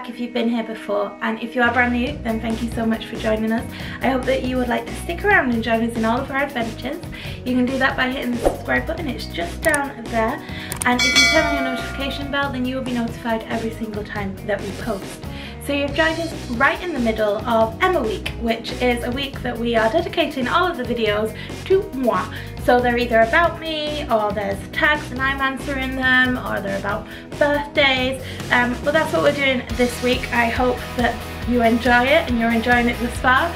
back if you've been here before, and if you are brand new, then thank you so much for joining us. I hope that you would like to stick around and join us in all of our adventures. You can do that by hitting the subscribe button, it's just down there. And if you turn on your notification bell, then you will be notified every single time that we post. So you've joined us right in the middle of Emma Week, which is a week that we are dedicating all of the videos to moi. So they're either about me, or there's tags and I'm answering them, or they're about birthdays. But that's what we're doing this week. I hope that you enjoy it and you're enjoying it thus far.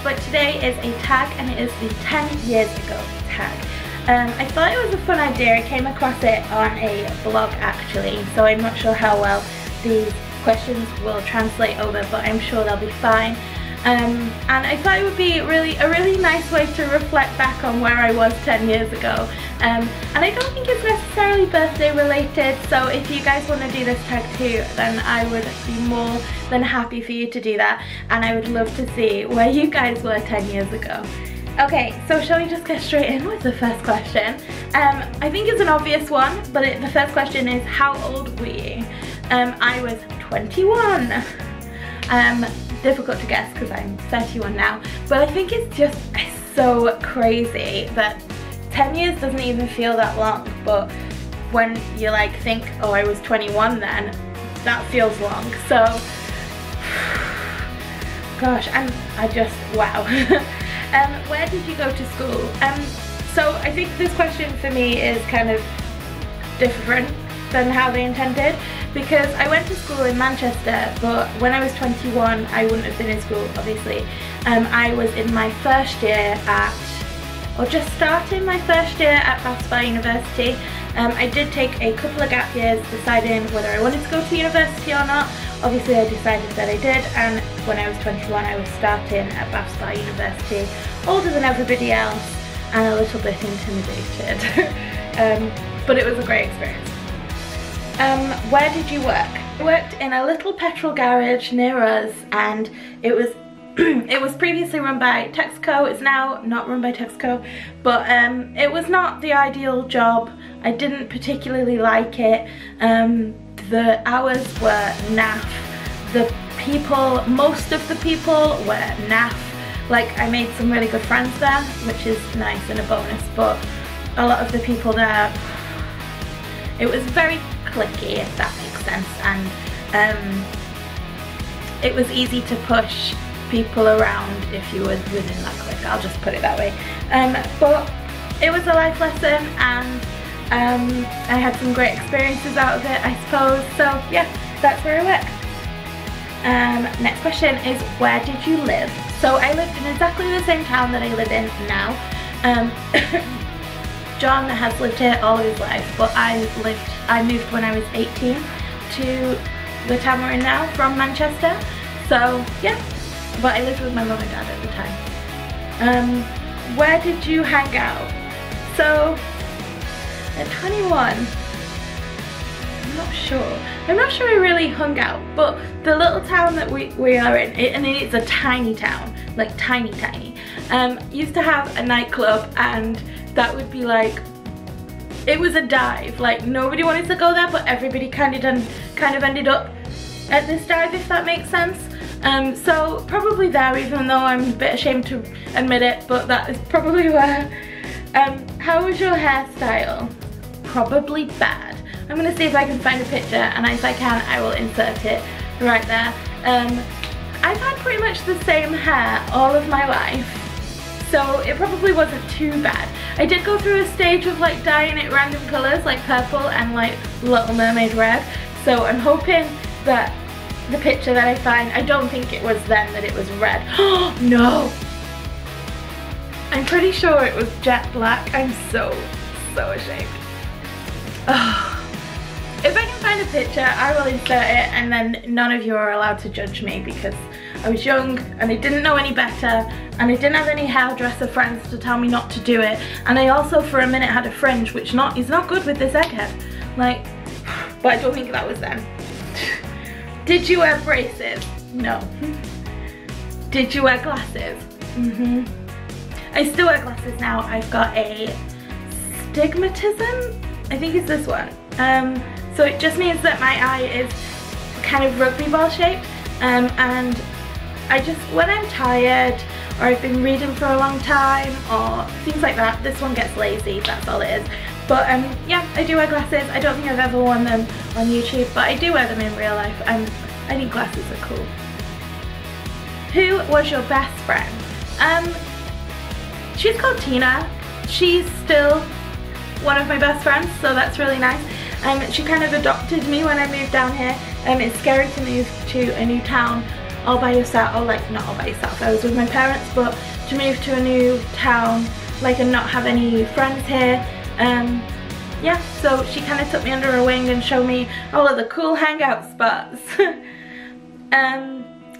But today is a tag, and it is the 10 years ago tag. I thought it was a fun idea. I came across it on a blog actually, so I'm not sure how well these questions will translate over, but I'm sure they'll be fine. And I thought it would be a really nice way to reflect back on where I was 10 years ago. And I don't think it's necessarily birthday related, so if you guys want to do this tag too, then I would be more than happy for you to do that, and I would love to see where you guys were 10 years ago. Okay, so shall we just get straight in with the first question? I think it's an obvious one, but the first question is, how old were you? I was 21. Difficult to guess because I'm 31 now, but I think it's so crazy that 10 years doesn't even feel that long, but when you like think, oh, I was 21 then, that feels long. So gosh, I just, wow. Where did you go to school? So I think this question for me is kind of different than how they intended, because I went to school in Manchester, but when I was 21 I wouldn't have been in school obviously. I was in my first year at, or just starting my first year at Bath University. I did take a couple of gap years deciding whether I wanted to go to university or not. Obviously I decided that I did, and when I was 21 I was starting at Bath University, older than everybody else and a little bit intimidated. But it was a great experience. Where did you work? I worked in a little petrol garage near us, and it was it was previously run by Texaco. It's now not run by Texaco, but it was not the ideal job. I didn't particularly like it. The hours were naff. The people, most of the people were naff. Like, I made some really good friends there, which is nice and a bonus, but a lot of the people there, it was very cliquey, if that makes sense, and it was easy to push people around if you were within that clique, I'll just put it that way. But it was a life lesson, and I had some great experiences out of it, I suppose. So yeah, that's where I work. Next question is, where did you live? So I lived in exactly the same town that I live in now. John has lived here all of his life, but I moved when I was 18 to the town we're in now from Manchester. So yeah, but I lived with my mum and dad at the time. Where did you hang out? So at 21, I'm not sure I really hung out, but the little town that we are in, and it's a tiny town, like tiny, used to have a nightclub, and that would be like, it was a dive. Like, nobody wanted to go there, but everybody kind of ended up at this dive, if that makes sense. So probably there, even though I'm a bit ashamed to admit it, but that is probably where. How was your hairstyle? Probably bad. I'm gonna see if I can find a picture, and if I can, I will insert it right there. I've had pretty much the same hair all of my life, so it probably wasn't too bad. I did go through a stage of like dyeing it random colours, like purple and like Little Mermaid red, so I'm hoping that the picture that I find, I don't think it was then that it was red. Oh no! I'm pretty sure it was jet black. I'm so ashamed. Oh. If I can find a picture, I will insert it, and then none of you are allowed to judge me, because I was young and I didn't know any better, and I didn't have any hairdresser friends to tell me not to do it, and I also for a minute had a fringe, which is not good with this egghead. Like, but I don't think that was then. Did you wear braces? No. Did you wear glasses? Mm-hmm. I still wear glasses now. I've got a stigmatism, I think it's this one. So it just means that my eye is kind of rugby ball shaped, and I just, when I'm tired or I've been reading for a long time or things like that, this one gets lazy, that's all it is. But yeah, I do wear glasses. I don't think I've ever worn them on YouTube, but I do wear them in real life, and I think glasses are cool. Who was your best friend? She's called Tina. She's still one of my best friends, so that's really nice. She kind of adopted me when I moved down here. It's scary to move to a new town all by yourself, or like not all by yourself, I was with my parents, but to move to a new town like and not have any friends here, yeah, so she kind of took me under her wing and showed me all of the cool hangout spots.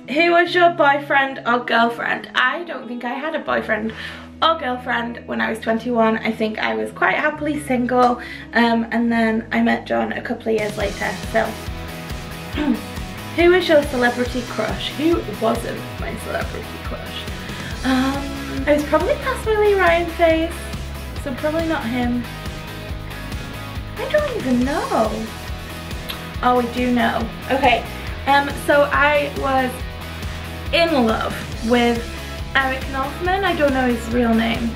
Who was your boyfriend or girlfriend? I don't think I had a boyfriend or girlfriend when I was 21. I think I was quite happily single, and then I met John a couple of years later, so. Who was your celebrity crush? Who wasn't my celebrity crush? I was probably past my Lee Ryan phase, so probably not him. I don't even know. Oh, we do know. Okay, so I was in love with Eric Northman. I don't know his real name.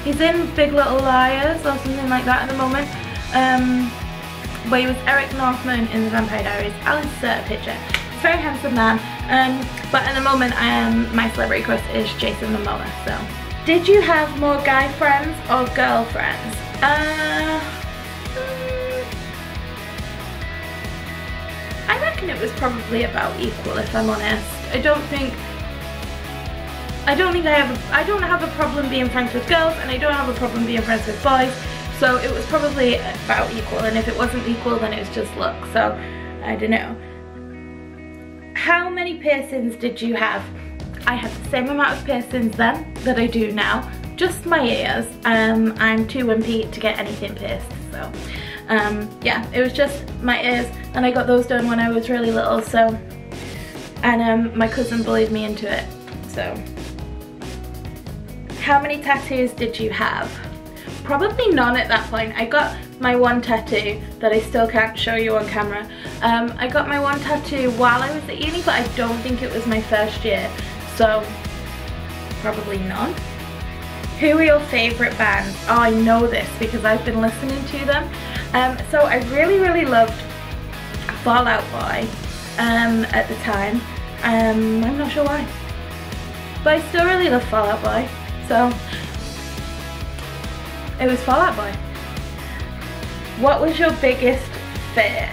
He's in Big Little Liars or something like that at the moment. But he was Eric Northman in The Vampire Diaries. I'll insert a picture. He's a very handsome man. But at the moment, my celebrity crush is Jason Momoa. So, did you have more guy friends or girlfriends? I reckon it was probably about equal, if I'm honest. I don't I don't have a problem being friends with girls, and I don't have a problem being friends with boys. So it was probably about equal, and if it wasn't equal, then it was just luck. So I don't know. How many piercings did you have? I had the same amount of piercings then that I do now. Just my ears. I'm too wimpy to get anything pierced, so yeah, it was just my ears, and I got those done when I was really little. So, and my cousin bullied me into it. So, how many tattoos did you have? Probably none at that point. I got my one tattoo that I still can't show you on camera. I got my one tattoo while I was at uni, but I don't think it was my first year. So, probably none. Who are your favourite bands? Oh, I know this because I've been listening to them. So I really loved Fall Out Boy at the time. I'm not sure why. But I still really love Fall Out Boy. So, it was Fall Out Boy. What was your biggest fear?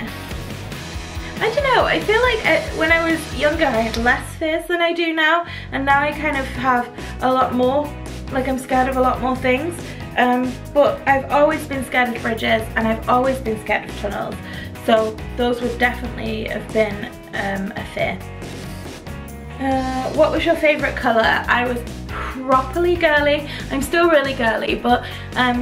I don't know, I feel like when I was younger I had less fears than I do now, and now I kind of have a lot more, like I'm scared of a lot more things. But I've always been scared of bridges, and I've always been scared of tunnels, so those would definitely have been a fear. What was your favourite colour? I was properly girly. I'm still really girly, but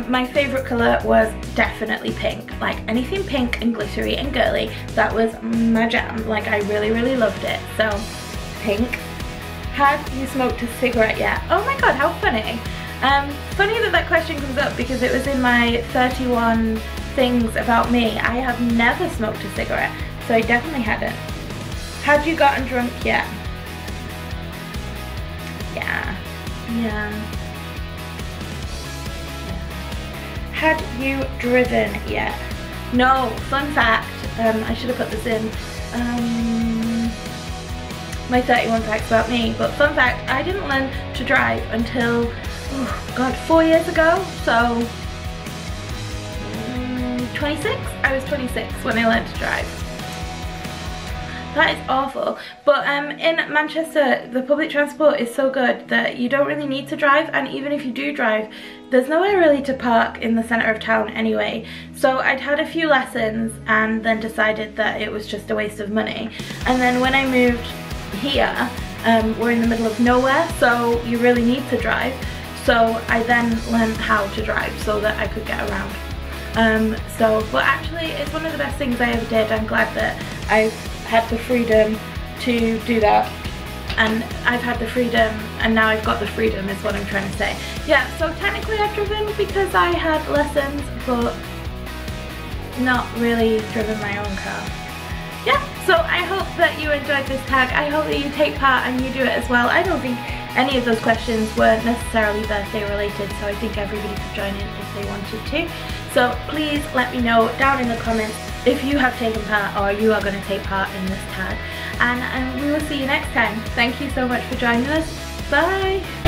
my favourite colour was definitely pink. Like anything pink and glittery and girly, that was my jam. Like I really loved it. So pink. Had you smoked a cigarette yet? Oh my god, how funny. Funny that question comes up because it was in my 31 things about me. I have never smoked a cigarette, so I definitely hadn't. Had you gotten drunk yet? Yeah. Had you driven yet? No. Fun fact, I should have put this in my 31 facts about me, but fun fact, I didn't learn to drive until, oh god, 4 years ago, so 26? I was 26 when I learned to drive. That is awful, but in Manchester the public transport is so good that you don't really need to drive, and even if you do drive, there's nowhere really to park in the centre of town anyway. So I'd had a few lessons and then decided that it was just a waste of money, and then when I moved here, we're in the middle of nowhere, so you really need to drive. So I then learned how to drive so that I could get around. But actually it's one of the best things I ever did. I'm glad that I've had the freedom to do that, and I've had the freedom, and now I've got the freedom is what I'm trying to say. Yeah, so technically I've driven because I had lessons, but not really driven my own car. Yeah, so I hope that you enjoyed this tag. I hope that you take part and you do it as well. I don't think any of those questions weren't necessarily birthday related, so I think everybody could join in if they wanted to. So please let me know down in the comments if you have taken part or you are going to take part in this tag. And we will see you next time. Thank you so much for joining us. Bye!